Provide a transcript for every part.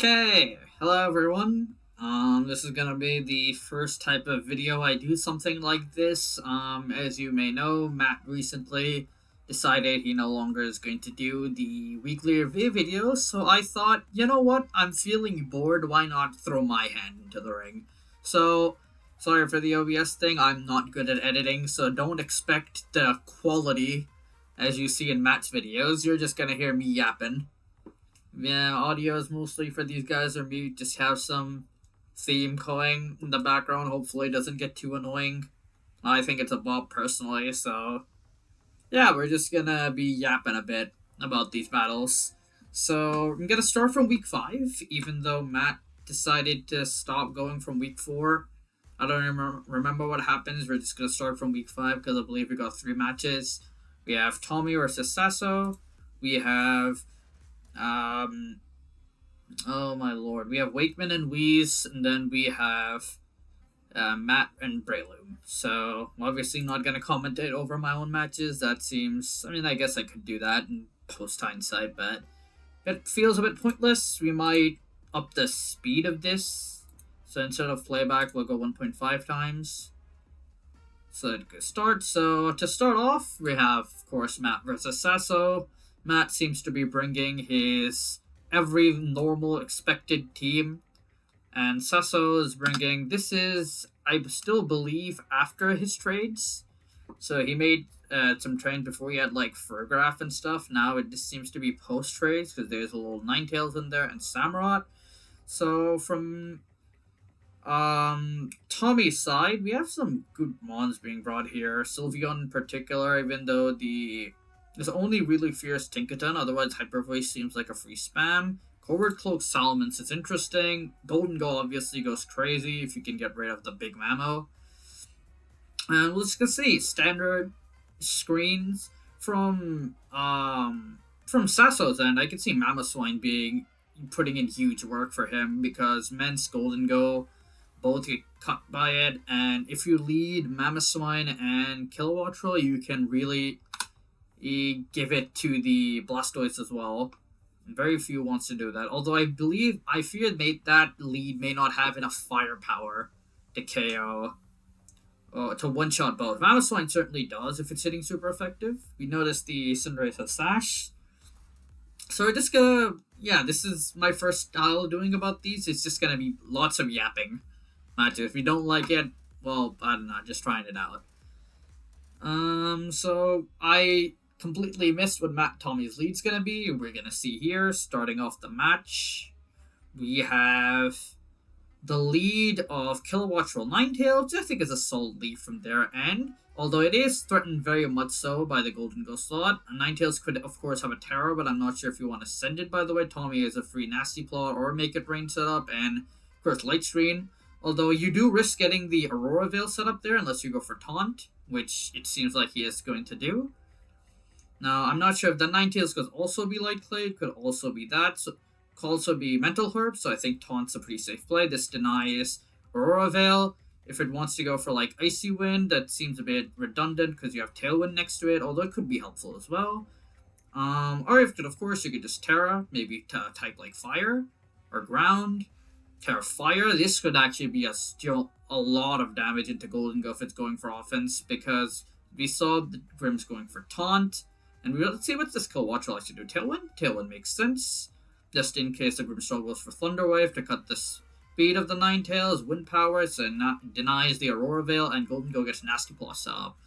Okay, hello everyone. This is gonna be the first type of video I do something like this. As you may know, Matt recently decided he no longer is going to do the weekly review videos, so I thought, you know what, I'm feeling bored, why not throw my hand into the ring? So, sorry for the OBS thing, I'm not good at editing, so don't expect the quality as you see in Matt's videos, you're just gonna hear me yapping. Yeah, audio is mostly for these guys or me just have some theme going in the background. Hopefully it doesn't get too annoying. I think it's a bop personally, so yeah, we're just gonna be yapping a bit about these battles. So I'm gonna start from week 5, even though Matt decided to stop going from week 4. I don't remember what happens. We're just gonna start from week 5 because I believe we got 3 matches. We have Tommy versus Sasso. We have um, oh my lord. We have Wakeman and Wheeze, and then we have Matt and Breloom. So, obviously not going to commentate over my own matches. That seems. I mean, I guess I could do that in post hindsight, but it feels a bit pointless. We might up the speed of this. So, instead of playback, we'll go 1.5 times. So, it could start. So, to start off, we have, of course, Matt versus Sasso. Matt seems to be bringing his every normal expected team, and Sasso is bringing. This is, I still believe, after his trades. So he made some trades before he had like Furgraph and stuff. Now it just seems to be post trades because there's a little Ninetales in there and Samurott. So from Tommy's side, we have some good mons being brought here. Sylveon in particular, even though there's only really fierce Tinkaton, otherwise Hyper Voice seems like a free spam. Covert Cloak Salamence is interesting. Golden Gull obviously goes crazy if you can get rid of the big Mammo. And let's just see, standard screens from Sasso's end, I can see Mamoswine being putting in huge work for him because Mence, Golden Go both get cut by it, and if you lead Mamoswine and Kilowattrel, you can really give it to the Blastoise as well. Very few wants to do that. Although I fear that lead may not have enough firepower to KO, to one-shot both. Mamoswine certainly does if it's hitting super effective. We noticed the Cinderace has Sash. So we're just gonna, this is my first style doing about these. It's just gonna be lots of yapping matches. If you don't like it, well, I don't know, just trying it out. So I completely missed what Matt Tommy's lead's gonna be. We're gonna see here, starting off the match, we have the lead of Kilowattrel Ninetales, which I think is a solid lead from their end, although it is threatened very much so by the Golden Ghost slot. Ninetales could, of course, have a Terror, but I'm not sure if you want to send it, by the way. Tommy has a free Nasty Plot or Make It Rain setup, and, of course, Light Screen. Although you do risk getting the Aurora Veil set up there unless you go for Taunt, which it seems like he is going to do. Now, I'm not sure if the Ninetales could also be Light Clay, could also be that, so could also be Mental Herb, so I think Taunt's a pretty safe play. This denies Aurora Veil. If it wants to go for like Icy Wind, that seems a bit redundant because you have Tailwind next to it, although it could be helpful as well. Or if of course you could just Terra, maybe type like Fire or Ground. Terra Fire. This could actually be still a lot of damage into Golden Go if it's going for offense, because we saw the Grim's going for Taunt. And let's see what this Kilowattrel actually do. Tailwind? Tailwind makes sense. Just in case the Grim struggles for Thunder Wave to cut the speed of the Ninetales, Wind Power, so denies the Aurora Veil, and Golden Go gets Nasty Plus up.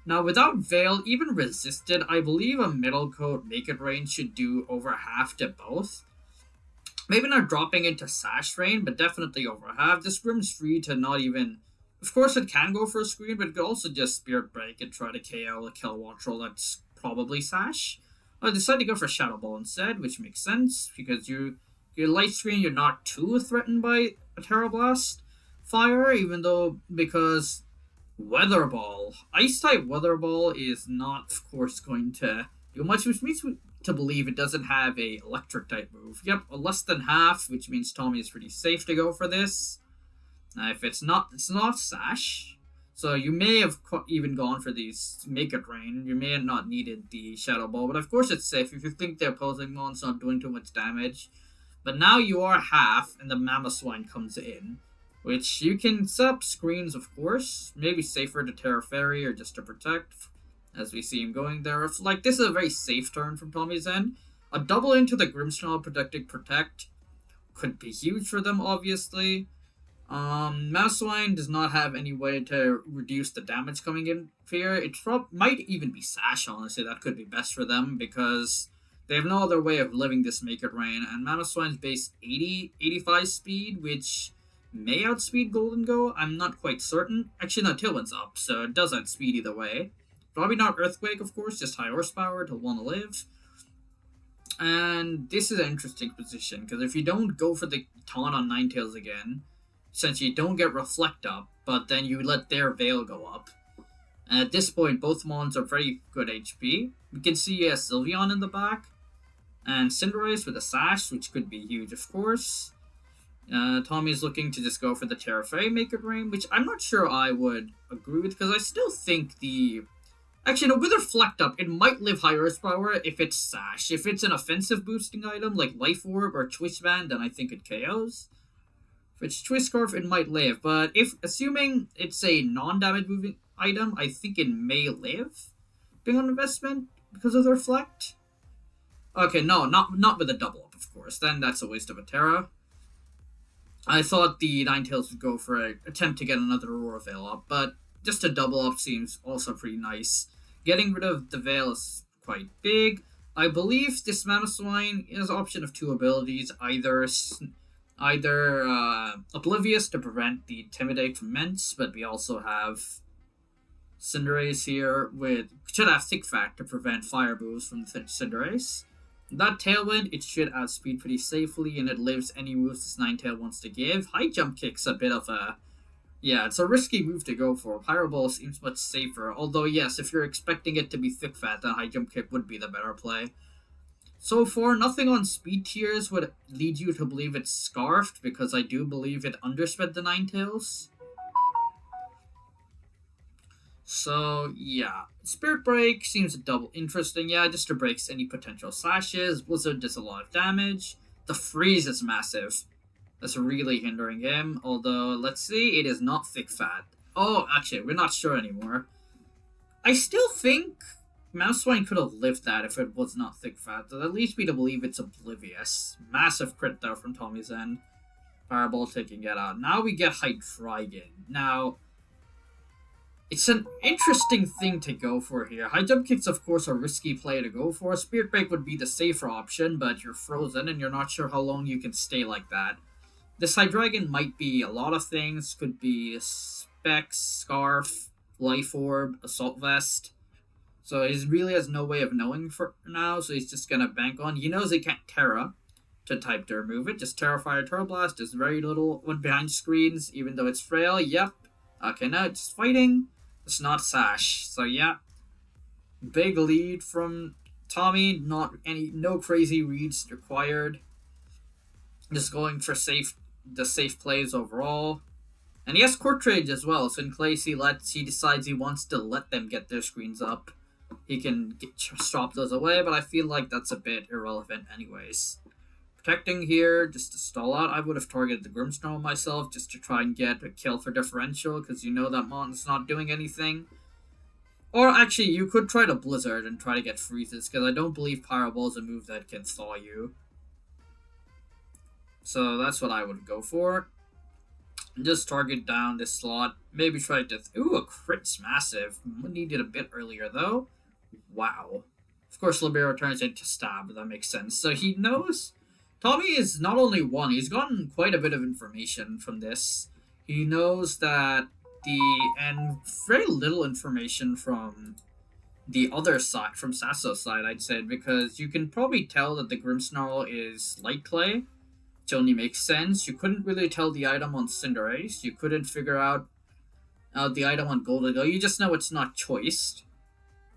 Now, without Veil, even resisted, I believe a Middle Coat Make It Rain should do over half to both. Maybe not dropping into Sash Rain, but definitely over half. This Grim's free to not even... Of course, it can go for a screen, but it could also just Spirit Break and try to KO a Kilowattrel that's probably Sash. I decided to go for Shadow Ball instead, which makes sense, because your Light Screen, you're not too threatened by a Terra Blast Fire, even though, because Weather Ball, Ice-type Weather Ball is not, of course, going to do much, which means to believe it doesn't have a Electric-type move. Yep, a less than half, which means Tommy is pretty safe to go for this. Now, if it's not Sash. So you may have even gone for these Make It Rain. You may have not needed the Shadow Ball, but of course it's safe. If you think the opposing mon's not doing too much damage, But now you are half, and the Mamoswine comes in, which you can set up screens, of course. Maybe safer to Terra Fairy or just to protect, as we see him going there. Like, this is a very safe turn from Tommy's end. A double into the Grimmsnarl protecting Protect could be huge for them, obviously. Mamoswine does not have any way to reduce the damage coming in here. It might even be Sash, honestly. That could be best for them, because they have no other way of living this Make It Rain. And Mamoswine's base 85 speed, which may outspeed Golden Go. I'm not quite certain. Actually, no, Tailwind's up, so it does outspeed either way. Probably not Earthquake, of course, just high horsepower to want to live. And this is an interesting position, because if you don't go for the taunt on Ninetales again, since you don't get Reflect up, but then you let their Veil go up. And at this point, both Mons are very good HP. We can see Sylveon in the back, and Cinderace with a Sash, which could be huge, of course. Tommy's looking to just go for the Terra Fairy Make It Rain, which I'm not sure I would agree with, because I still think the... Actually, no, with Reflect up, it might live high Earth Power if it's Sash. If it's an offensive boosting item, like Life Orb or Twist Band, then I think it KOs. If it's Twist Scarf, it might live, but assuming it's a non-damage moving item, I think it may live, being on investment, because of the Reflect. Okay, no, not with a double up, of course. Then that's a waste of a Terra. I thought the Ninetales would go for an attempt to get another Aurora Veil up, but just a double up seems also pretty nice. Getting rid of the Veil is quite big. I believe this Mamoswine is an option of two abilities, either Oblivious to prevent the Intimidate from Mence, but we also have Cinderace here should have Thick Fat to prevent Fire moves from Cinderace. That Tailwind, it should outspeed pretty safely, and it lives any moves this Ninetale wants to give. High Jump Kick's a bit of a... Yeah, it's a risky move to go for. Pyro Ball seems much safer, although yes, if you're expecting it to be Thick Fat, then High Jump Kick would be the better play. So far, nothing on speed tiers would lead you to believe it's Scarfed, because I do believe it undersped the Ninetales. So, yeah. Spirit Break seems a double interesting. Yeah, just to breaks any potential slashes. Blizzard does a lot of damage. The Freeze is massive. That's really hindering him. Although, let's see, it is not Thick Fat. Oh, actually, we're not sure anymore. I still think Mamoswine could have lived that if it was not Thick Fat. That leads me to believe it's Oblivious. Massive crit though from Tommy's end. Fireball taking it out. Now we get Hydreigon. Now, it's an interesting thing to go for here. High Jump Kick's, of course, a risky play to go for. Spirit Break would be the safer option, but you're frozen and you're not sure how long you can stay like that. This Hydreigon might be a lot of things. Could be Specs, Scarf, Life Orb, Assault Vest. So he really has no way of knowing for now, so he's just going to bank on. He knows he can't Terra to type to remove it. Just Terra Fire, Terra Blast. There's very little one behind screens, even though it's frail. Yep. Okay, now it's fighting. It's not Sash. So, yeah. Big lead from Tommy. No crazy reads required. Just going for the safe plays overall. And he has Court Trade as well, so in case he decides he wants to let them get their screens up, he can stop those away, but I feel like that's a bit irrelevant anyways. Protecting here, just to stall out, I would have targeted the Grimmsnarl myself, just to try and get a kill for differential, because you know that Mon's not doing anything. Or actually, you could try to Blizzard and try to get freezes, because I don't believe Pyro Ball is a move that can thaw you. So that's what I would go for. Just target down this slot. Maybe try to... Ooh, a crit's massive. Needed a bit earlier, though. Wow. Of course, Libero turns into Stab. That makes sense. So he knows... Tommy is not only one. He's gotten quite a bit of information from this. He knows that and very little information from the other side, from Sasso's side, I'd say, because you can probably tell that the Grimmsnarl is Light Clay, which only makes sense. You couldn't really tell the item on Cinderace. You couldn't figure out the item on Golden. You just know it's not choiced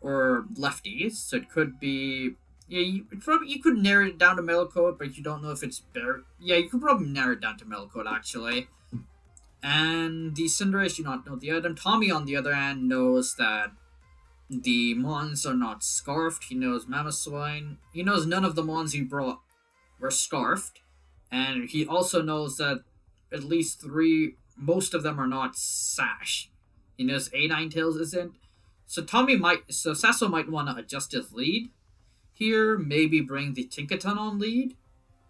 or lefties, so it could be... Yeah, you could narrow it down to Metal Coat, but you don't know if it's bare. Yeah, you could probably narrow it down to Metal Coat, actually. And the Cinderace do not know the item. Tommy, on the other hand, knows that the Mons are not Scarfed. He knows Mamoswine. He knows none of the Mons he brought were Scarfed. And he also knows that at least three, most of them are not Sash. He knows A Ninetales isn't. So Sasso might want to adjust his lead here. Maybe bring the Tinkaton on lead.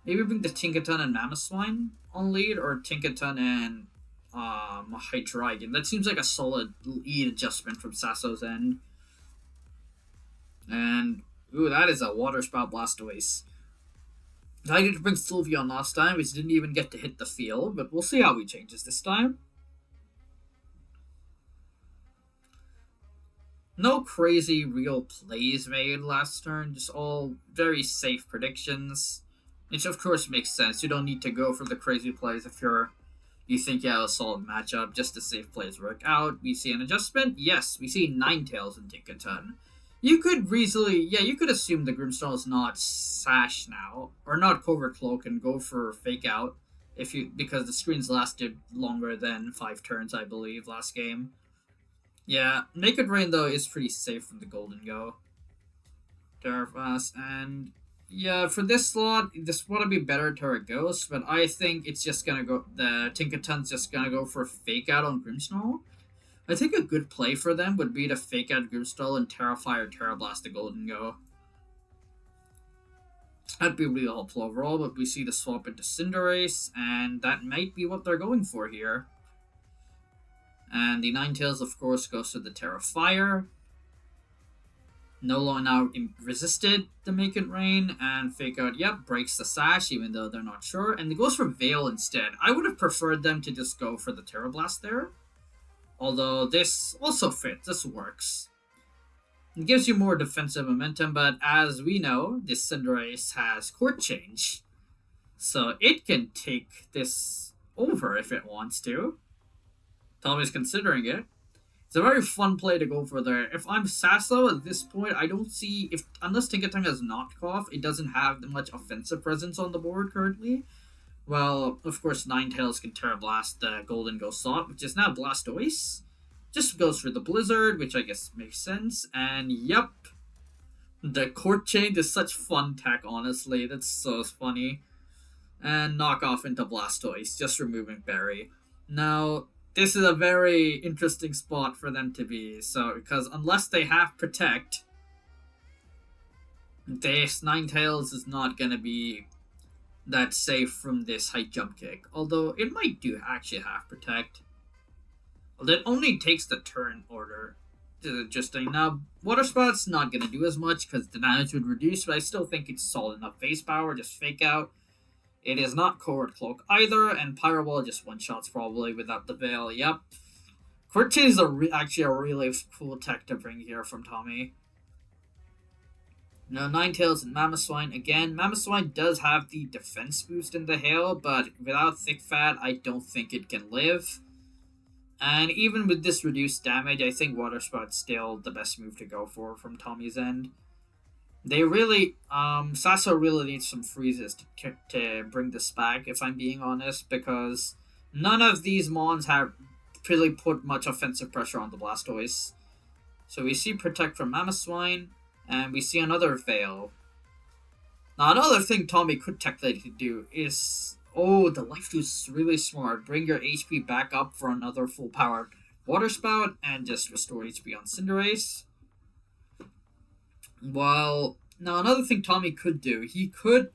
Maybe bring the Tinkaton and Mamoswine on lead, or Tinkaton and Hydreigon. That seems like a solid lead adjustment from Sasso's end. And ooh, that is a Water Spout Blastoise. I did bring Sylveon last time, which didn't even get to hit the field, but we'll see how he changes this time. No crazy real plays made last turn, just all very safe predictions. Which of course makes sense. You don't need to go for the crazy plays if you think you have a solid matchup, just the safe plays work out. We see an adjustment? Yes, we see Ninetales and Tinkaton. You could you could assume the Grimmsnarl is not Sash now, or not Covert Cloak, and go for Fake Out because the screens lasted longer than 5 turns, I believe, last game. Yeah, Naked Rain though is pretty safe from the Golden Go. Terrafast, and yeah, for this slot, this would be better Terra Ghost, but I think it's just gonna go. The Tinkaton's just gonna go for Fake Out on Grimmsnarl. I think a good play for them would be to Fake Out Grimmsnarl and Terrafire or Terra Blast the Golden Go. That'd be really helpful overall, but we see the swap into Cinderace, and that might be what they're going for here. And the Ninetales, of course, goes to the Terrafire. Nolo now resisted the Make It Rain, and Fake Out, yep, breaks the Sash, even though they're not sure. And it goes for Veil instead. I would have preferred them to just go for the Terra Blast there. Although this also fits, this works. It gives you more defensive momentum, but as we know, this Cinderace has Court Change. So it can take this over if it wants to. Tommy's considering it. It's a very fun play to go for there. If I'm Sasso at this point, I don't see unless Tinkaton has Knockoff, it doesn't have much offensive presence on the board currently. Well, of course, Ninetales can Terra Blast the Golden Ghost slot, which is now Blastoise. Just goes for the Blizzard, which I guess makes sense. And yep, the Court Change is such fun tech, honestly. That's so funny. And knock off into Blastoise, just removing Berry. Now, this is a very interesting spot for them to be. So, because unless they have Protect, this Ninetales is not going to be that safe from this high jump kick. Although it might actually have Protect. Well, it only takes the turn order. Interesting. Now, Water Spout's not going to do as much because the damage would reduce, but I still think it's solid enough base power. Just Fake Out. It is not Covert Cloak either, and Pyro Ball just one-shots probably without the Veil. Yep. Court Change is actually a really cool tech to bring here from Tommy. Now, Ninetales and Mamoswine again. Mamoswine does have the defense boost in the Hail, but without Thick Fat, I don't think it can live. And even with this reduced damage, I think Water Spout's still the best move to go for from Tommy's end. They really, Sasso really needs some freezes to bring this back, if I'm being honest, because none of these Mons have really put much offensive pressure on the Blastoise. So we see Protect from Mamoswine, and we see another Veil. Now, another thing Tommy could technically do is, the Life Dew is really smart. Bring your HP back up for another full-powered Water Spout, and just restore HP on Cinderace. Well, now another thing Tommy could do, he could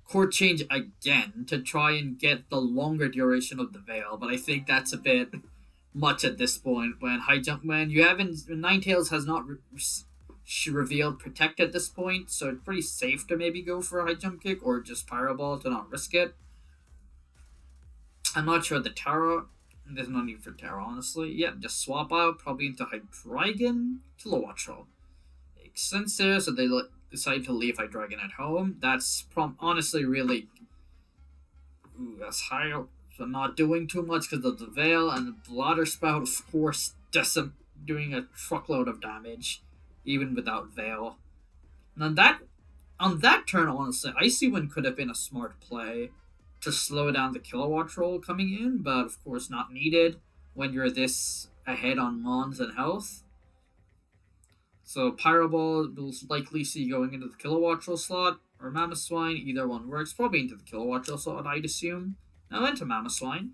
Court Change again to try and get the longer duration of the Veil, but I think that's a bit much at this point when Ninetales has not revealed Protect at this point, so it's pretty safe to maybe go for a High Jump Kick or just Pyro Ball to not risk it. I'm not sure the Terra, there's no need for Terra honestly. Yeah, just swap out probably into Hydreigon, Kilowattrel. Makes sense there, so they decide to leave Hydreigon at home. That's honestly really... that's high. So not doing too much because of the Veil, and the Water Spout, of course, doing a truckload of damage, even without Veil. And on that turn, honestly, Icy Wind could have been a smart play to slow down the Kilowattrel coming in, but of course not needed when you're this ahead on Mons and health. So Pyro Ball will likely see going into the Kilowattrel slot, or Mamoswine. Either one works. Probably into the Kilowatt Drill slot, I'd assume. Now into Mamoswine.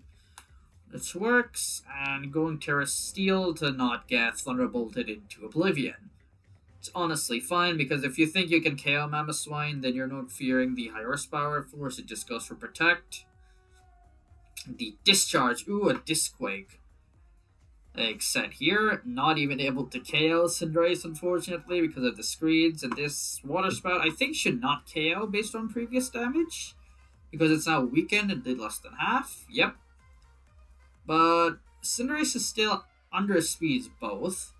This works, and going Terra Steel to not get Thunderbolted into Oblivion. It's honestly fine, because if you think you can KO Mamoswine, then you're not fearing the high horsepower force, it just goes for Protect. The Discharge, ooh, a Disquake. Like said here, not even able to KO Cinderace, unfortunately, because of the screens, and this Water Spout, I think, should not KO based on previous damage, because it's now weakened and did less than half, yep. But Cinderace is still under speeds both,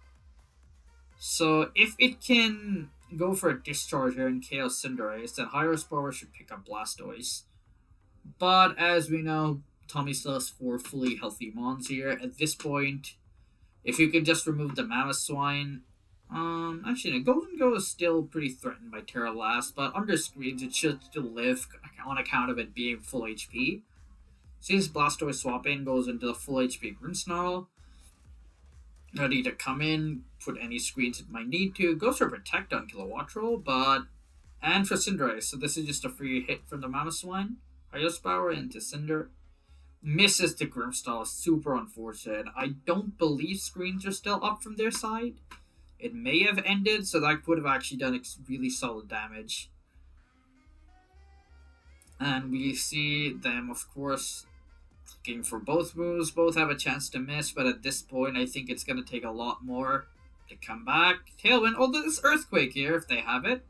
so if it can go for a Discharge here and KO Cinderace, then High Horsepower should pick up Blastoise. But as we know, Tommy still has 4 fully healthy Mons here. At this point, if you can just remove the Mamoswine, actually, no, Golden is still pretty threatened by Terra Blast, but under screens, it should still live on account of it being full HP. Since Blastoise swap in goes into the full HP Grimmsnarl, ready to come in, put any screens it might need to. Goes for Protect on Kilowattrel, and for Cinderace, so this is just a free hit from the Mamoswine. Highest power into Cinder. Misses the Grimmsnarl, super unfortunate. I don't believe screens are still up from their side. It may have ended, so that would have actually done really solid damage. And we see them, of course, looking for both moves. Both have a chance to miss, but at this point, I think it's going to take a lot more to come back. Tailwind, although this Earthquake here, if they have it,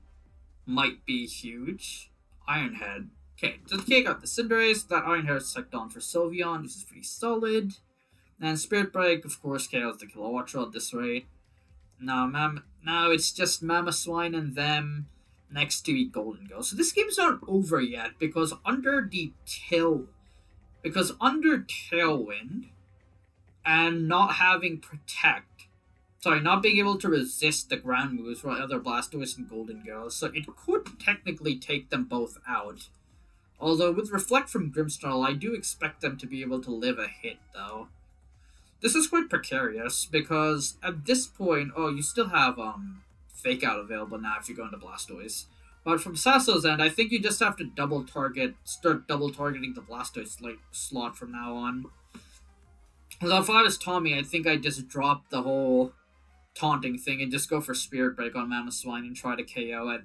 might be huge. Iron Head. Okay, just take out the Cinderace. That Iron Head is checked on for Sylveon, which is pretty solid. And Spirit Break, of course, KOs the Kilowattrel at this rate. Now it's just Mamoswine and them next to eat Golden Go. So this game's not over yet, because under Tailwind and not having not being able to resist the ground moves for other Blastoise and Golden Go, so it could technically take them both out. Although with Reflect from Grimmsnarl, I do expect them to be able to live a hit, though. This is quite precarious, because at this point, you still have Fake Out available now if you go into Blastoise. But from Sasso's end, I think you just have to start double targeting the Blastoise slot from now on. So if I was Tommy, I think I'd just drop the whole taunting thing and just go for Spirit Break on Mamoswine and try to KO it.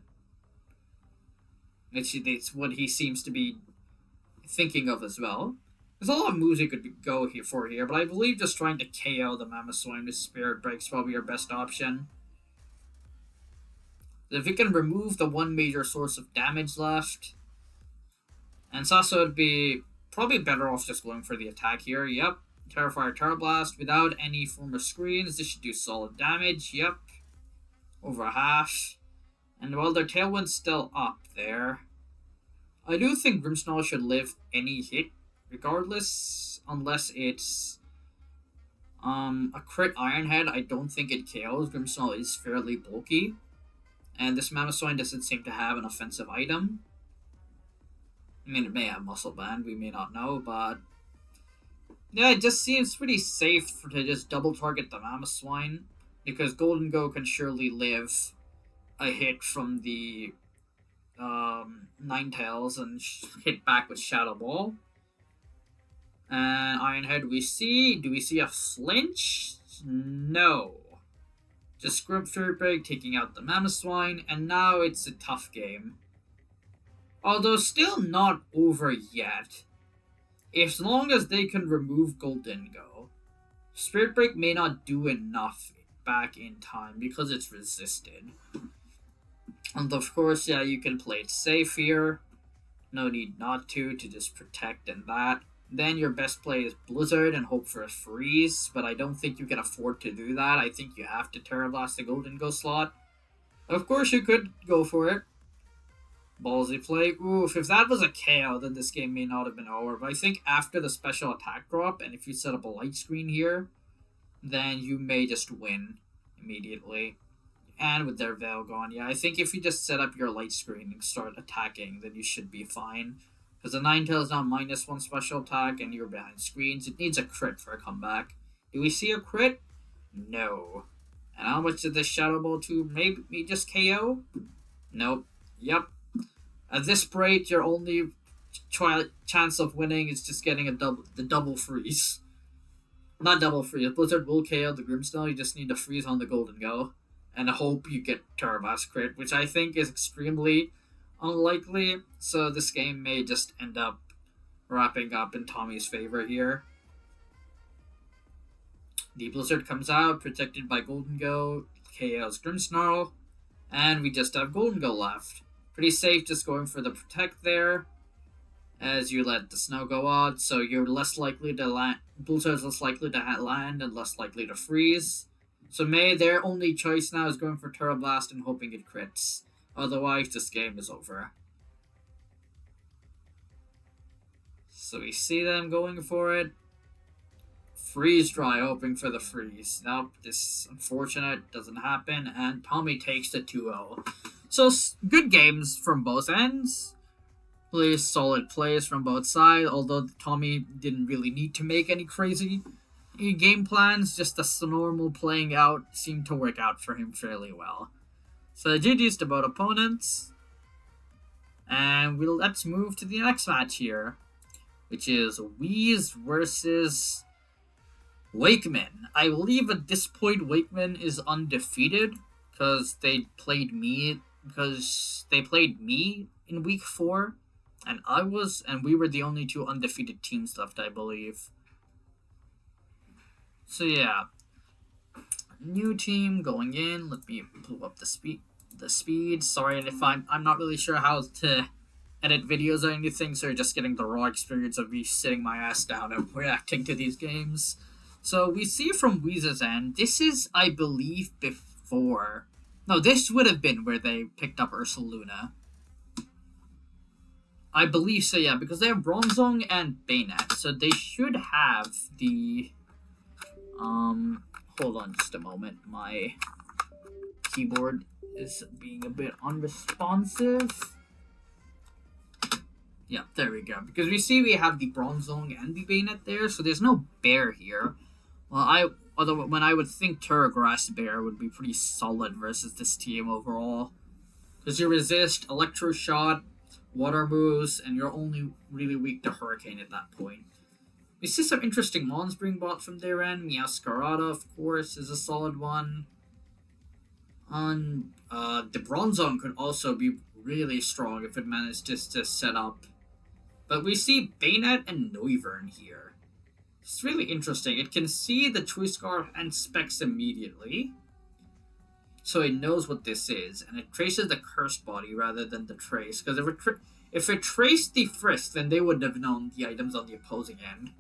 It's what he seems to be thinking of as well. There's a lot of moves he could go for here, but I believe just trying to KO the Mamoswine with Spirit Break is probably your best option. If it can remove the one major source of damage left, and Sasso would be probably better off just going for the attack here. Yep, Terrafire, Terra Blast without any form of screens. This should do solid damage. Yep, over half. And while their Tailwind's still up there, I do think Grimmsnarl should live any hit, regardless, unless it's a crit Iron Head. I don't think it KOs. Grimmsnarl is fairly bulky, and this Mamoswine doesn't seem to have an offensive item. I mean, it may have Muscle Band, we may not know, but yeah, it just seems pretty safe to just double target the Mamoswine, because Golden Go can surely live a hit from the Ninetales and hit back with Shadow Ball. And Iron Head do we see a flinch? No. Just Spirit Break, taking out the Mamoswine, and now it's a tough game. Although still not over yet. As long as they can remove Golden Go, Spirit Break may not do enough back in time because it's resisted. And of course, yeah, you can play it safe here. No need not to just protect and that. Then your best play is Blizzard and hope for a freeze, but I don't think you can afford to do that. I think you have to Terra Blast the Golden Go slot. Of course, you could go for it. Ballsy play. Oof, if that was a KO, then this game may not have been over. But I think after the special attack drop, and if you set up a light screen here, then you may just win immediately. And with their Veil gone, yeah, I think if you just set up your light screen and start attacking, then you should be fine. Because the Ninetales now -1 special attack, and you're behind screens. It needs a crit for a comeback. Do we see a crit? No. And how much did this Shadow Ball 2 maybe just KO? Nope. Yep. At this rate, your only chance of winning is just getting the double freeze. Not double freeze. Blizzard will KO the Grimmsnarl. You just need to freeze on the Golden Go and hope you get Terrabast crit, which I think is extremely unlikely. So this game may just end up wrapping up in Tommy's favor here. The Blizzard comes out, protected by Golden Go, KO's Grimmsnarl, and we just have Golden Go left. Pretty safe just going for the Protect there, as you let the snow go out, so you're less likely to land. Blizzard's less likely to land and less likely to freeze. So their only choice now is going for Terra Blast and hoping it crits. Otherwise, this game is over. So we see them going for it. Freeze Dry, hoping for the freeze. Nope, this unfortunate doesn't happen, and Tommy takes the 2-0. So good games from both ends. Really solid plays from both sides, although Tommy didn't really need to make any crazy game plans. Just the normal playing out seemed to work out for him fairly well. So GG's to both opponents. And let's move to the next match here, which is Wheeze versus Wakeman. I believe at this point Wakeman is undefeated because they played me in week 4, and we were the only 2 undefeated teams left, I believe. So yeah, new team going in. Let me pull up the speed. Sorry if I'm not really sure how to edit videos or anything, so you're just getting the raw experience of me sitting my ass down and reacting to these games. So we see from Wheeze's end, this is, I believe, before. No, this would have been where they picked up Ursaluna. I believe so, yeah, because they have Bronzong and Bayonet, so they should have the... hold on just a moment. My keyboard is being a bit unresponsive. Yeah, there we go. Because we see we have the Bronzong and the Bayonet there, so there's no Bear here. Well, when I would think Terragrass Bear would be pretty solid versus this team overall. Because you resist Electro Shot, Water moves, and you're only really weak to Hurricane at that point. We see some interesting mons being bought from their end. Meowscarada, of course, is a solid one. The Bronzong could also be really strong if it managed just to set up. But we see Bayonet and Noivern here. It's really interesting. It can see the Choice Scarf and Specs immediately, so it knows what this is, and it traces the Cursed Body rather than the Trace. Because if it traced the Frisk, then they would have known the items on the opposing end.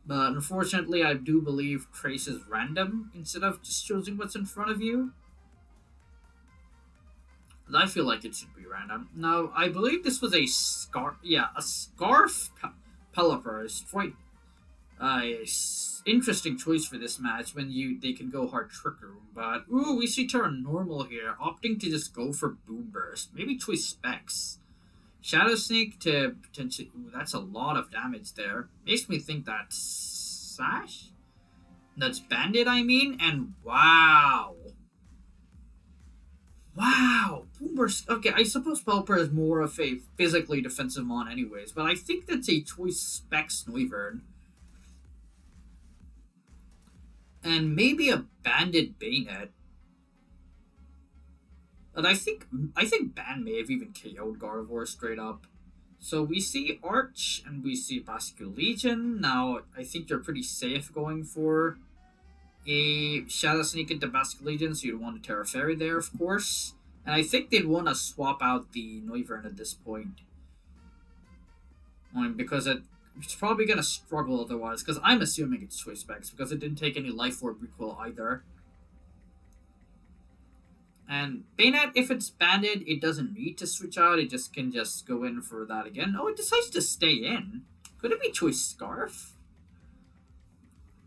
But unfortunately, I do believe Trace is random instead of just choosing what's in front of you. I feel like it should be random. Now, I believe this was a Scarf. Yeah, a Scarf Pelipper is quite interesting choice for this match when they can go hard Trick Room. But, ooh, we see Terra Normal here, opting to just go for Boom Burst. Maybe choice Specs. Shadow Sneak to potentially... Ooh, that's a lot of damage there. Makes me think that's Sash? That's Bandit, I mean? And wow. Wow. Boom Burst... Okay, I suppose Pelipper is more of a physically defensive mon anyways, but I think that's a choice Specs Noivern. And maybe a Bandit Bayonet. But I think Ban may have even KO'd Gardevoir straight up. So we see Arch and we see Basque Legion. Now, I think you're pretty safe going for a Shadow Sneak into Basque Legion, so you'd want a Terra Fairy there, of course. And I think they'd want to swap out the Noivern at this point. Because it's probably going to struggle otherwise, because I'm assuming it's Choice Specs, because it didn't take any Life Orb recoil either. And Bayonet, if it's banded, it doesn't need to switch out, it just can just go in for that again. Oh, it decides to stay in. Could it be Choice Scarf?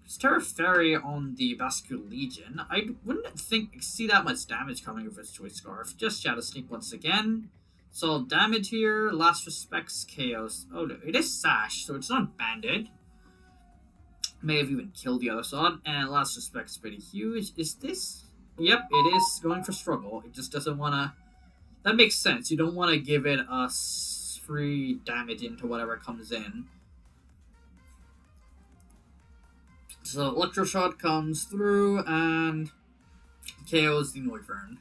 It's Terra Fairy on the Basque Legion. I wouldn't see that much damage coming if it's Choice Scarf. Just Shadow Sneak once again. So damage here, Last Respects, Chaos. Oh no, it is Sash, so it's not banded. May have even killed the other side. And Last Respects pretty huge. Is this? Yep, it is going for struggle. It just doesn't want to That makes sense. You don't want to give it a free damage into whatever comes in. So Electroshock comes through and KOs the Noivern.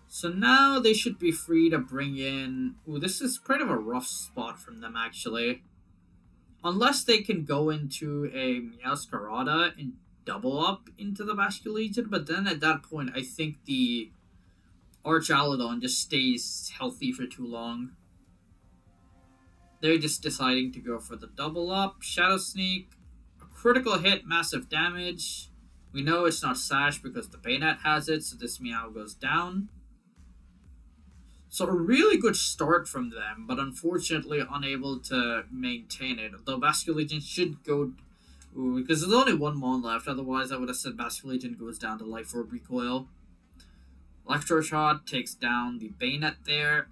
So now they should be free to bring in... Ooh, this is kind of a rough spot from them, actually. Unless they can go into a Meowscarada and double up into the Basculin Legion, but then at that point, I think the Archaludon just stays healthy for too long. They're just deciding to go for the double up. Shadow Sneak, a critical hit, massive damage. We know it's not Sash because the Bayonet has it, so this Meow goes down. So a really good start from them, but unfortunately unable to maintain it. Though Basculin Legion should go... Ooh, because there's only one Mon left, otherwise I would have said Basculin Legion goes down to Life Orb Recoil. Electroshot takes down the Bayonet there.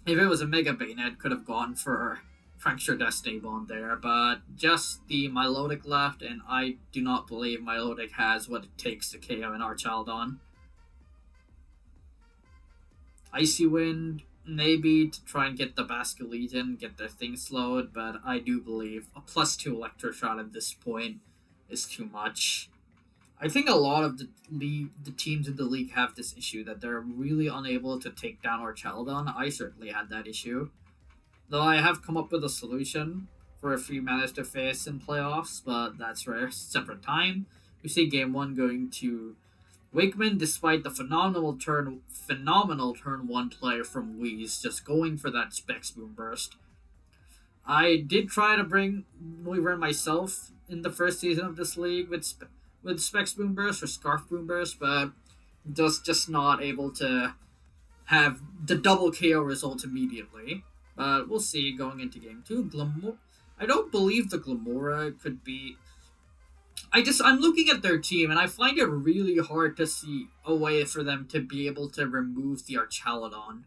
If it was a Mega Bayonet, could have gone for Fracture Destiny Bond there, but just the Milotic left, and I do not believe Milotic has what it takes to KO an Archaludon. Icy Wind, maybe to try and get the Basculin Legion, get their thing slowed, but I do believe a +2 Electroshot at this point is too much. I think a lot of the teams in the league have this issue, that they're really unable to take down Archaludon. I certainly had that issue. Though I have come up with a solution for if we manage to face in playoffs, but that's for a separate time. We see Game 1 going to Wakeman, despite the phenomenal turn 1 play from Wheeze, just going for that Specs Boom Burst. I did try to bring Noivern myself in the first season of this league with Specs Boom Burst or Scarf Boom Burst, but just not able to have the double KO result immediately. But we'll see going into Game 2. I don't believe the Glamora could be... I'm looking at their team, and I find it really hard to see a way for them to be able to remove the Archaludon.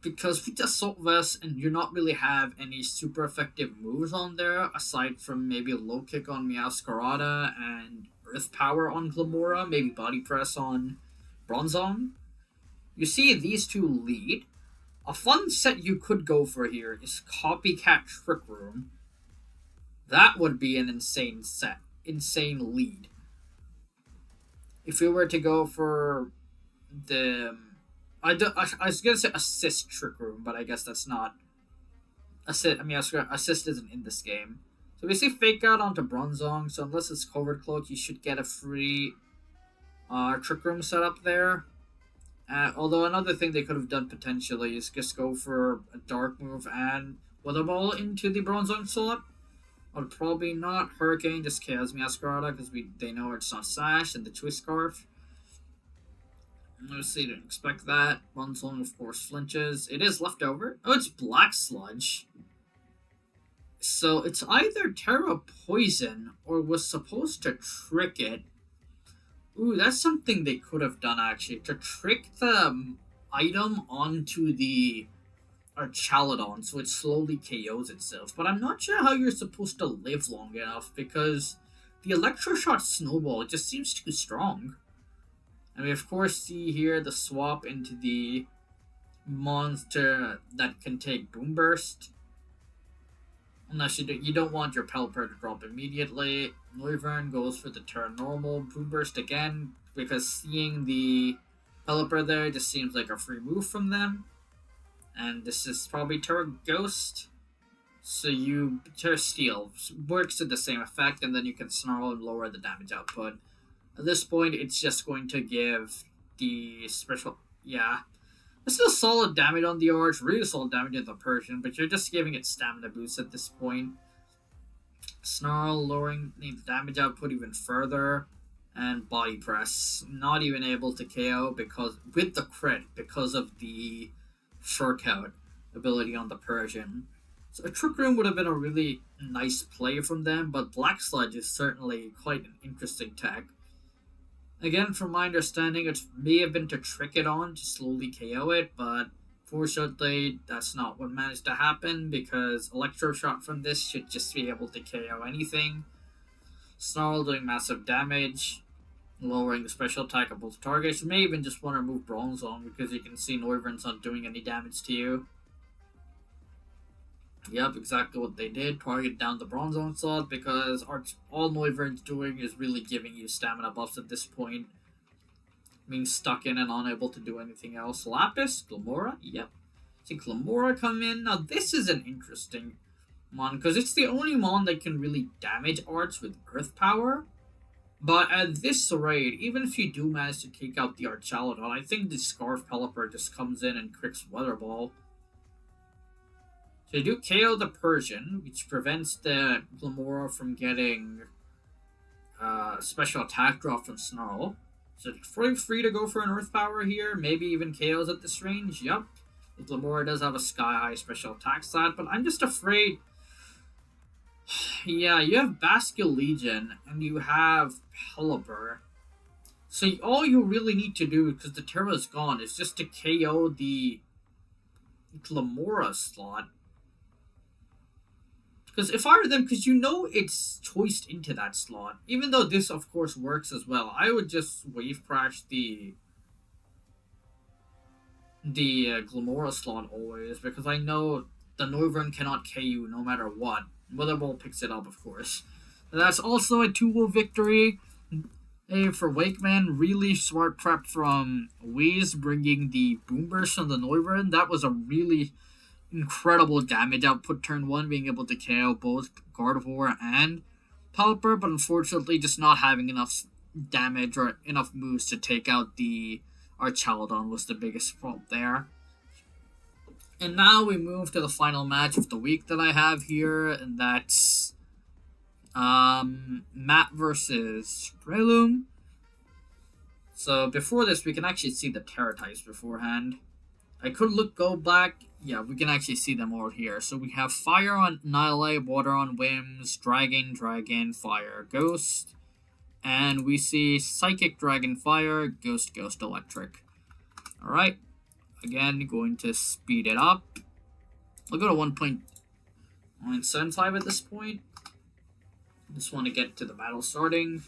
Because with Assault Vest, and you not really have any super effective moves on there, aside from maybe Low Kick on Meowscarada and Earth Power on Glamora, maybe Body Press on Bronzong. You see these two lead. A fun set you could go for here is Copycat Trick Room. That would be an insane set. Insane lead. If we were to go for the... I was going to say Assist Trick Room, but I guess that's not... Assist isn't in this game. So we see Fake Out onto Bronzong, so unless it's Covert Cloak, you should get a free Trick Room set up there. Although another thing they could have done potentially is just go for a Dark move and Weather Ball into the Bronzong slot. Or probably not. Hurricane just KOs Meowscarada because they know it's not Sash and the Twist Scarf. Obviously didn't expect that. Bronzong of course flinches. It is leftover. Oh, it's Black Sludge. So it's either Terra Poison or was supposed to trick it. Ooh, that's something they could have done actually. To trick the item onto the Archaludon so it slowly KOs itself. But I'm not sure how you're supposed to live long enough because the Electroshot Snowball just seems too strong. And we of course see here the swap into the monster that can take Boom Burst. Unless you don't want your Pelipper to drop immediately. Noivern goes for the turn normal Boom Burst again because seeing the Pelipper there just seems like a free move from them. And this is probably Terra Ghost. So Terra Steel works to the same effect, and then you can Snarl and lower the damage output. At this point, it's just going to give the special... Yeah. It's still solid damage on the Arch, really solid damage on the Persian, but you're just giving it stamina boost at this point. Snarl lowering the damage output even further. And Body Press. Not even able to KO with the crit because of the Furk Out ability on the Persian. So a Trick Room would have been a really nice play from them, but Black Sludge is certainly quite an interesting tech. Again, from my understanding, it may have been to trick it on to slowly KO it, but fortunately, that's not what managed to happen because Electroshot from this should just be able to KO anything. Snarl doing massive damage. lowering the special attack of both targets. You may even just want to remove Bronze on because you can see Noivern's not doing any damage to you. Yep, exactly what they did. Target down the Bronze Onslaught because all Noivern's doing is really giving you stamina buffs at this point. Being stuck in and unable to do anything else. Lapis, Glamora, yep. See Glamora come in. Now this is an interesting mon because it's the only mon that can really damage arts with Earth Power. But at this rate, even if you do manage to take out the Archaludon, I think the Scarf Pelipper just comes in and cricks Weather Ball. So you do KO the Persian, which prevents the Glamora from getting special attack drop from Snarl. So it's free to go for an Earth Power here, maybe even KOs at this range, yep. The Glamora does have a Sky High special attack stat, but I'm just afraid... Yeah, you have Bascule Legion, and you have Pelipper. So all you really need to do, because the Terra's gone, is just to KO the Glamora slot. Because if I were them, because you know it's choiced into that slot, even though this of course works as well, I would just wave crash the Glamora slot always, because I know the Noivern cannot KO no matter what. Weather Ball picks it up, of course. And that's also a 2-0 victory. Hey, for Wakeman, really smart prep from Wheeze, bringing the Boom Burst on the Noivern. That was a really incredible damage output turn 1, being able to KO both Gardevoir and Pelipper, but unfortunately just not having enough damage or enough moves to take out the Archaludon was the biggest fault there. And now we move to the final match of the week that I have here, and that's Matt versus Breloom. So before this, we can actually see the Terra types beforehand. I could go back. Yeah, we can actually see them all here. So we have Fire on Annihilate, Water on Whims, Dragon, Fire, Ghost. And we see Psychic, Dragon, Fire, Ghost, Electric. Alright. Again, going to speed it up. I'll go to 1.75 at this point. Just want to get to the battle starting.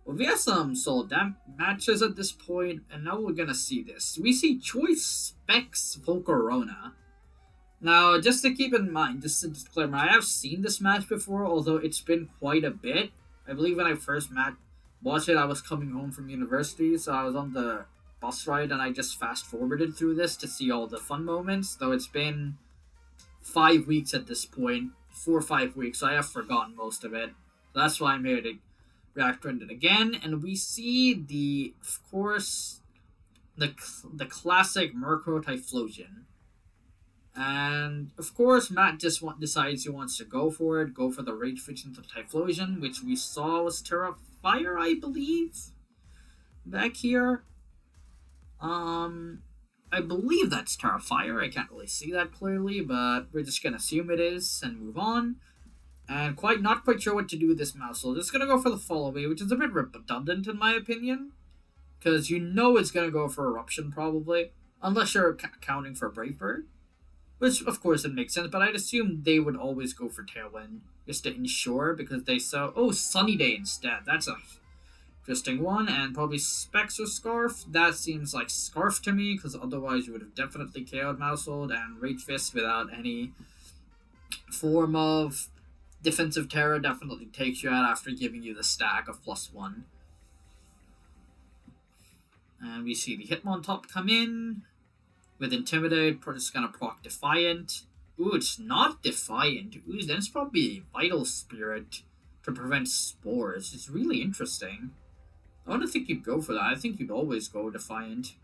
Well, we have some solid matches at this point, and now we're gonna see this. We see Choice Specs Volcarona. Now, just to keep in mind, just a disclaimer, I have seen this match before, although it's been quite a bit. I believe when I first watched it, I was coming home from university, so I was on the bus ride, and I just fast-forwarded through this to see all the fun moments, though it's been 5 weeks at this point, 4 or 5 weeks, so I have forgotten most of it. So that's why I'm here to react to it again, and we see of course, the classic Murkrow Typhlosion. And, of course, Matt just decides he wants to go for it, go for the Rage Fish into Typhlosion, which we saw was Terra Fire, I believe, back here. I believe that's Terra Fire. I can't really see that clearly, but we're just gonna assume it is and move on. And not quite sure what to do with this mouse, so just gonna go for the Follow Me, which is a bit redundant in my opinion, because you know it's gonna go for Eruption probably, unless you're counting for Brave Bird, which of course it makes sense. But I'd assume they would always go for Tailwind just to ensure, because they saw Sunny Day instead. That's a interesting one, and probably Specs or Scarf. That seems like Scarf to me, because otherwise you would have definitely KO'd Mousehold, and Rage Fist without any form of defensive Terra definitely takes you out after giving you the stack of +1. And we see the Hitmontop come in with Intimidate. We're just gonna proc Defiant. Ooh, it's not Defiant. Ooh, then it's probably Vital Spirit to prevent Spores. It's really interesting. I don't think you'd go for that. I think you'd always go Defiant.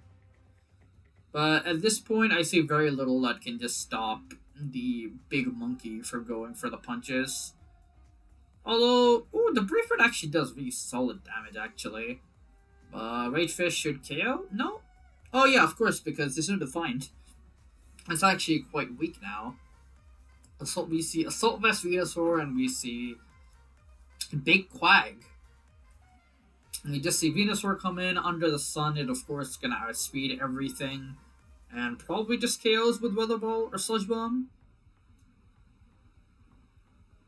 But at this point, I see very little that can just stop the big monkey from going for the punches. Although, the Brave Bird actually does really solid damage, actually. Rage Fish should KO? No? Oh yeah, of course, because this is Defiant. It's actually quite weak now. We see Assault Vest Venusaur, and we see Big Quag. And we just see Venusaur come in under the sun. It, of course, is going to outspeed everything. And probably just KOs with Weather Ball or Sludge Bomb.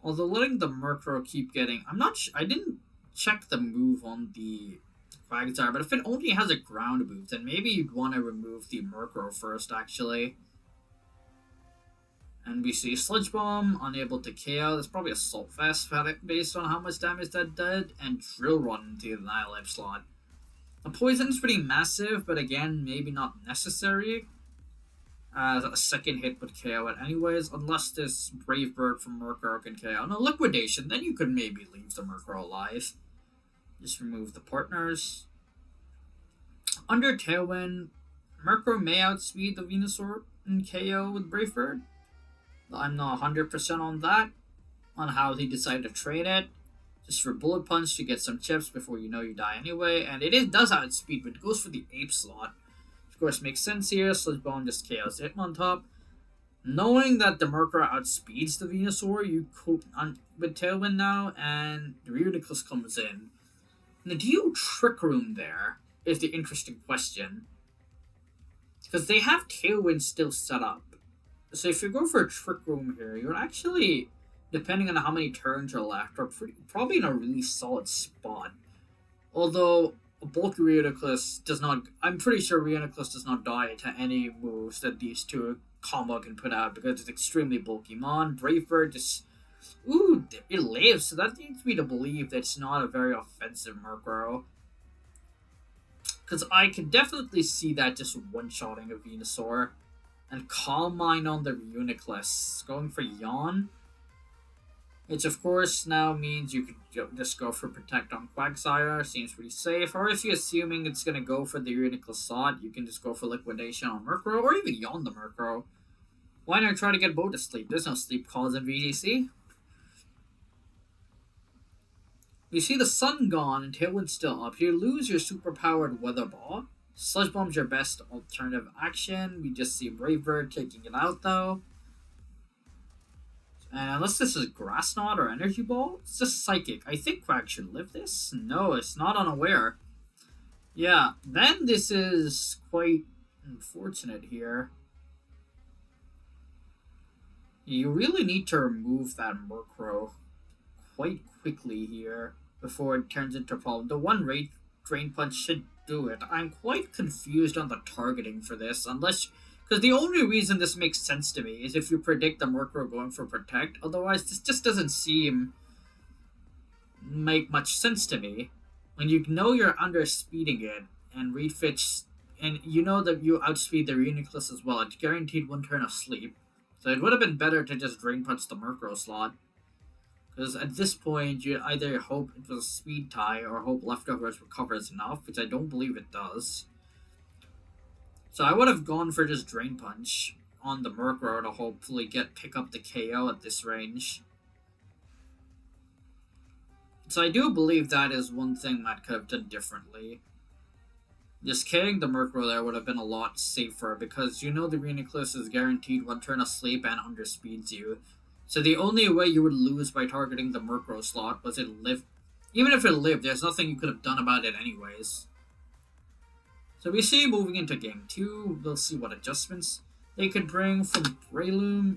Although letting the Murkrow keep getting... I didn't check the move on the Quagsire, but if it only has a ground move, then maybe you'd want to remove the Murkrow first, actually. And we see Sludge Bomb, unable to KO. That's probably Assault Vest based on how much damage that did. And Drill Run into the Annihilate slot. The Poison's pretty massive, but again, maybe not necessary. As a second hit would KO it anyways, unless this Brave Bird from Murkrow can KO. No, Liquidation, then you could maybe leave the Murkrow alive. Just remove the partners. Under Tailwind, Murkrow may outspeed the Venusaur in KO with Brave Bird. I'm not 100% on that, on how he decided to trade it. Just for Bullet Punch to get some chips before you know you die anyway. And does outspeed, but it goes for the Ape slot. Of course, makes sense here. Sludge Bomb just KOs Hitmontop. Knowing that the Murkrow outspeeds the Venusaur, you cope with Tailwind now, and the Reuniclus comes in. Now, do you Trick Room there? Is the interesting question. Because they have Tailwind still set up. So if you go for a Trick Room here, you're actually, depending on how many turns are left, are probably in a really solid spot. Although a bulky Reuniclus does not, I'm pretty sure Reuniclus does not die to any moves that these two combo can put out because it's extremely bulky. Mon, Brave Bird just, ooh, it lives, so that leads me to believe that it's not a very offensive Murkrow. Because I can definitely see that just one-shotting a Venusaur. And Calm Mind on the Reuniclus. Going for Yawn. Which of course now means you could just go for Protect on Quagsire. Seems pretty safe. Or if you're assuming it's going to go for the Reuniclus slot, you can just go for Liquidation on Murkrow. Or even Yawn the Murkrow. Why not try to get Bo to sleep? There's no sleep calls in VGC. You see the Sun gone and Tailwind still up. You lose your super-powered Weather Ball. Sludge Bomb's your best alternative action. We just see Brave Bird taking it out, though. And unless this is Grass Knot or Energy Ball, it's just Psychic. I think Quack should live this. No, it's not unaware. Yeah, then this is quite unfortunate here. You really need to remove that Murkrow quite quickly here before it turns into a problem. The one Drain Punch should do it. I'm quite confused on the targeting for this, because the only reason this makes sense to me is if you predict the Murkrow going for Protect. Otherwise, this just doesn't make much sense to me. When you know you're underspeeding it, and Refitch, and you know that you outspeed the Reuniclus as well, it's guaranteed one turn of sleep. So it would have been better to just Drain Punch the Murkrow slot. Because at this point, you either hope it was a speed tie or hope Leftovers recovers enough, which I don't believe it does. So I would have gone for just Drain Punch on the Murkrow to hopefully pick up the KO at this range. So I do believe that is one thing Matt could have done differently. Just carrying the Murkrow there would have been a lot safer because you know the Reuniclus is guaranteed one turn of sleep and underspeeds you. So the only way you would lose by targeting the Murkrow slot was it lived. Even if it lived, there's nothing you could have done about it anyways. So we see moving into Game 2, we'll see what adjustments they could bring from Breloom.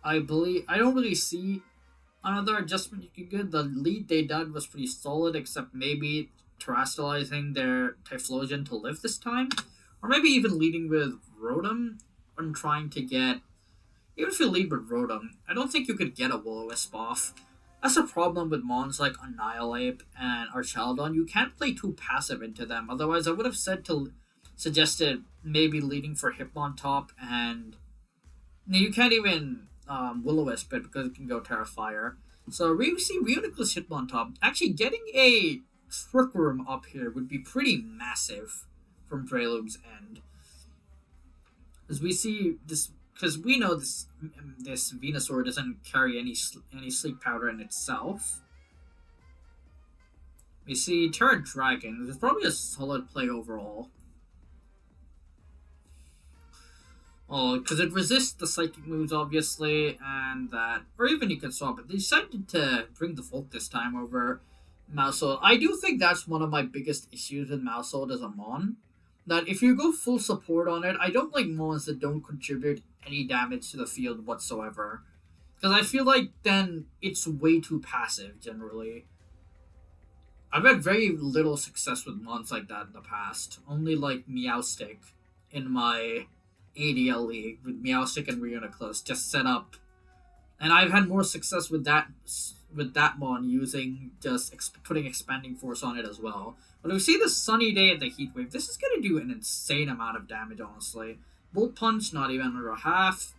I don't really see another adjustment you could get. The lead they did was pretty solid, except maybe terrestrializing their Typhlosion to live this time. Or maybe even leading with Rotom and trying to get... Even if you lead with Rotom, I don't think you could get a Will-O-Wisp off. That's a problem with mons like Annihilate and Archaludon. You can't play too passive into them. Otherwise, I would have suggested maybe leading for Hitmontop, and you can't even Will-O-Wisp it because it can go Terrafire. So we see Reuniclus Hitmontop. Actually, getting a Trick Room up here would be pretty massive from Breloom's end. As we see this... Because we know this Venusaur doesn't carry any sleep powder in itself. We see Terra Dragon. It's probably a solid play overall. Oh, because it resists the psychic moves, obviously, and that... Or even you can swap it. They decided to bring the Volt this time over Maushold. I do think that's one of my biggest issues with Maushold as a Mon. That if you go full support on it, I don't like Mons that don't contribute any damage to the field whatsoever. Because I feel like then it's way too passive, generally. I've had very little success with mons like that in the past. Only like Meowstick in my ADL league with Meowstick and Reuniclus just set up, and I've had more success with that mon using just putting expanding force on it as well. But if we see the sunny day and the heat wave, this is gonna do an insane amount of damage. Honestly, Bolt Punch not even under half.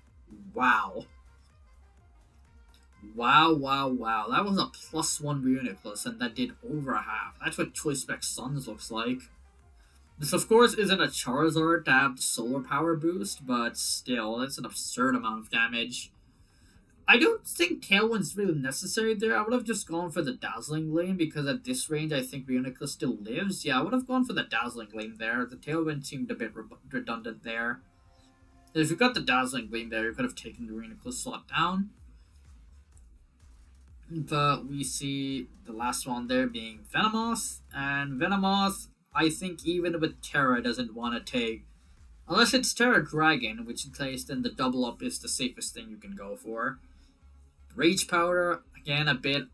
Wow. Wow. That was a +1 Reuniclus, and that did over half. That's what Choice Spec Suns looks like. This, of course, isn't a Charizard to have the solar power boost, but still, it's an absurd amount of damage. I don't think Tailwind's really necessary there. I would have just gone for the Dazzling Gleam, because at this range, I think Reuniclus still lives. Yeah, I would have gone for the Dazzling Gleam there. The Tailwind seemed a bit redundant there. If you got the Dazzling Gleam there, you could have taken the Reuniclus slot down. But we see the last one there being Venomoth, and Venomoth, I think even with Terra, doesn't want to take, unless it's Terra Dragon, which in case then the double up is the safest thing you can go for. Rage Powder, again, a bit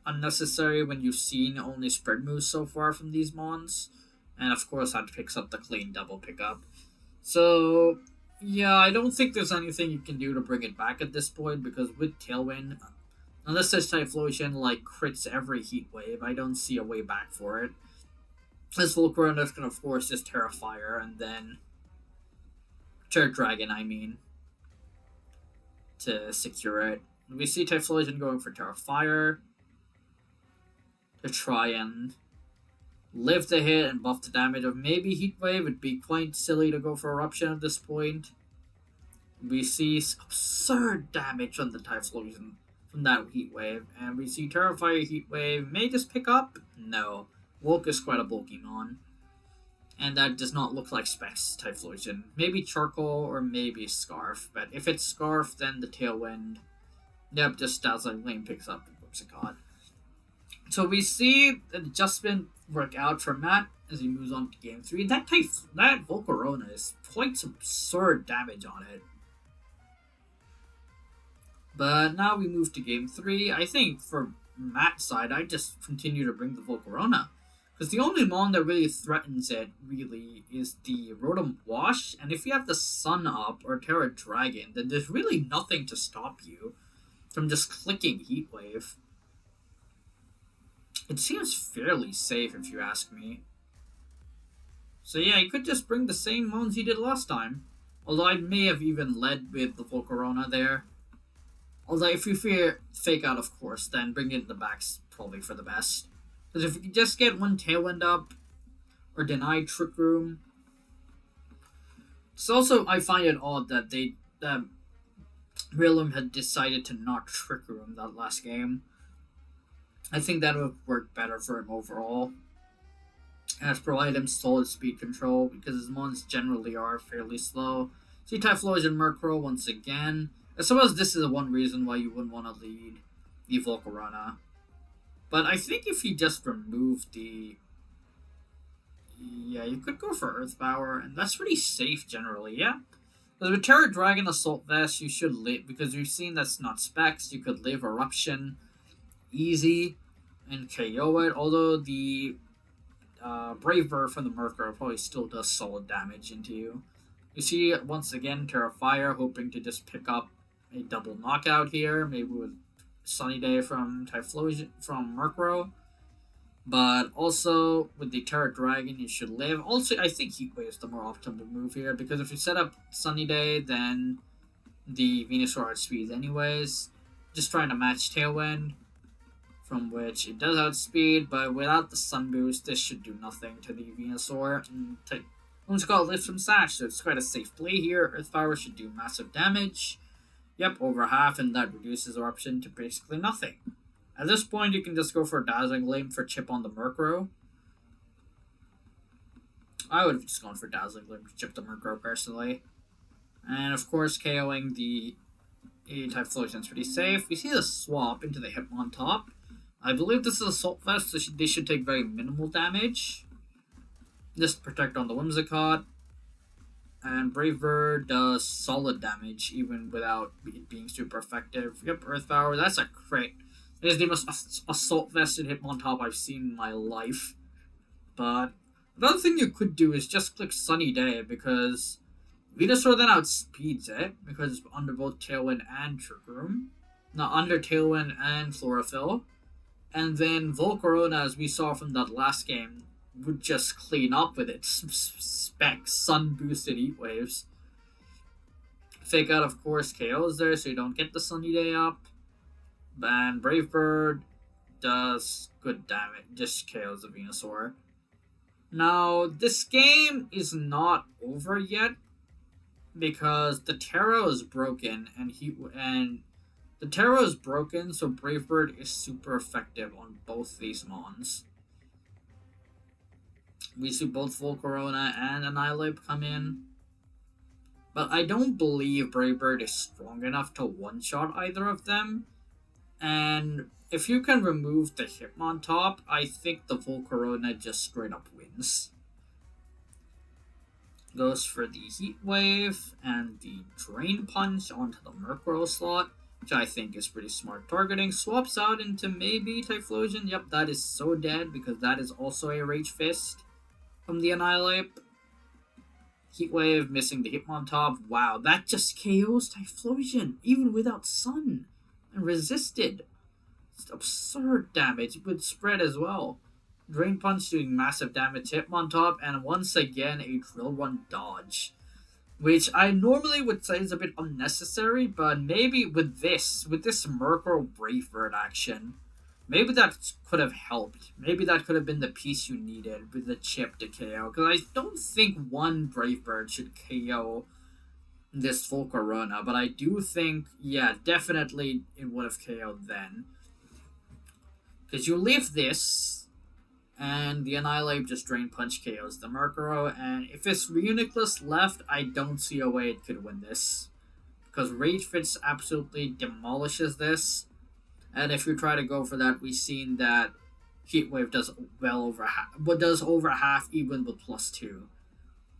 unnecessary when you've seen only spread moves so far from these mons, and of course that picks up the clean double pickup. So yeah, I don't think there's anything you can do to bring it back at this point, because with Tailwind, unless this Typhlosion like crits every Heat Wave, I don't see a way back for it. This Volcarona can of course just Terra Fire and then Terra Dragon, to secure it. We see Typhlosion going for Terra Fire to try and live the hit and buff the damage of maybe Heat Wave. It'd be quite silly to go for Eruption at this point. We see absurd damage on the Typhlosion from that Heat Wave, and we see Terra Fire Heat Wave may just pick up. No, Wolk is quite a bulky mon, and that does not look like Specs Typhlosion. Maybe Charcoal or maybe Scarf, but if it's Scarf, then the Tailwind, yep, just Dazzling Gleam picks up Whipsicott. So we see the adjustment work out for Matt as he moves on to Game 3. That Volcarona is quite some absurd damage on it. But now we move to Game 3. I think for Matt's side, I just continue to bring the Volcarona. Because the only mon that really threatens it, really, is the Rotom Wash. And if you have the Sun up or Terra Dragon, then there's really nothing to stop you from just clicking Heat Wave. It seems fairly safe if you ask me. So yeah, you could just bring the same mons you did last time. Although I may have even led with the Volcarona there. Although if you fear Fake Out, of course, then bring it in the back's probably for the best. Because if you can just get one Tailwind up, or deny Trick Room. It's also, I find it odd that Realm had decided to not Trick Room that last game. I think that would work better for him overall. And it's provide him solid speed control, because his mons generally are fairly slow. See Typhlosion Murkrow once again. I suppose this is one reason why you wouldn't want to lead the Volcarona. But I think if you just remove the... Yeah, you could go for Earth Power, and that's pretty safe generally, yeah? Because with Terra Dragon Assault Vest, you should live, because we've seen that's not Specs, you could live Eruption easy and KO it, although the Brave Bird from the Murkrow probably still does solid damage into you. You see, once again, Terra Fire, hoping to just pick up a double knockout here, maybe with Sunny Day from Typhlosion, from Murkrow. But also, with the Terra Dragon, you should live. Also, I think Heat Wave is the more optimal move here, because if you set up Sunny Day, then the Venusaur outspeeds anyways. Just trying to match Tailwind, from which it does outspeed, but without the Sun Boost, this should do nothing to the Venusaur. And One's got Lift from Sash, so it's quite a safe play here. Earth Power should do massive damage. Yep, over half, and that reduces Eruption to basically nothing. At this point, you can just go for a Dazzling Gleam for chip on the Murkrow. I would have just gone for Dazzling Gleam to chip the Murkrow personally. And of course, KOing the Typhlosion is pretty safe. We see the swap into the Hitmontop. I believe this is Assault Vest, so they should take very minimal damage. Just protect on the Whimsicott. And Brave Bird does solid damage, even without it being super effective. Yep, Earth Power, that's a crit. It is the most assault vested Hitmontop I've seen in my life. But another thing you could do is just click Sunny Day, because Venusaur then outspeeds it, because it's under both Tailwind and Trick Room. Not under Tailwind and Chlorophyll. And then Volcarona, as we saw from that last game, would just clean up with its spec sun boosted Heat Waves. Fake Out, of course, KOs there, so you don't get the Sunny Day up. And Brave Bird does good damage, just KOs the Venusaur. Now, this game is not over yet, because the Terra is broken, and the Terra is broken, so Brave Bird is super effective on both these mons. We see both Volcarona and Annihilate come in, but I don't believe Brave Bird is strong enough to one-shot either of them, and if you can remove the Hitmontop, I think the Volcarona just straight up wins. Goes for the Heat Wave and the Drain Punch onto the Murkrow slot, which I think is pretty smart targeting. Swaps out into maybe Typhlosion. Yep, that is so dead, because that is also a Rage Fist from the Annihilate. Heat Wave missing the Hitmontop. Wow, that just KOs Typhlosion, even without Sun, and resisted. It's absurd damage with spread as well. Drain Punch doing massive damage to Hitmontop, and once again a Drill Run dodge, which I normally would say is a bit unnecessary, but maybe with this Murkrow Brave Bird action, maybe that could have helped. Maybe that could have been the piece you needed with the chip to KO, because I don't think one Brave Bird should KO this Volcarona, but I do think, yeah, definitely it would have KO'd then. Because you leave this, and the Annihilate just Drain Punch KOs the Murkrow, and if it's Reuniclus left, I don't see a way it could win this. Because Rage Fist absolutely demolishes this, and if you try to go for that, we've seen that Heat Wave does well over half, but does over half even with +2.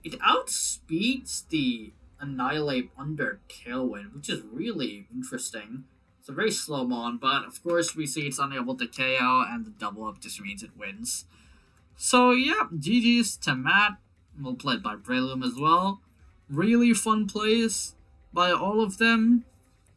It outspeeds the Annihilate under Tailwind, which is really interesting. It's a very slow mon, but of course we see it's unable to KO, and the double up just means it wins. So yeah, GG's to Matt. Well played by Breloom as well. Really fun plays by all of them.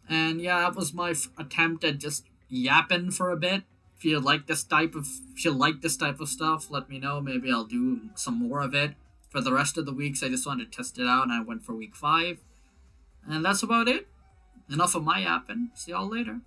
And yeah, that was my attempt at just yapping for a bit. If you like this type of stuff, let me know. Maybe I'll do some more of it. For the rest of the weeks, I just wanted to test it out, and I went for week 5. And that's about it. Enough of my yapping. See y'all later.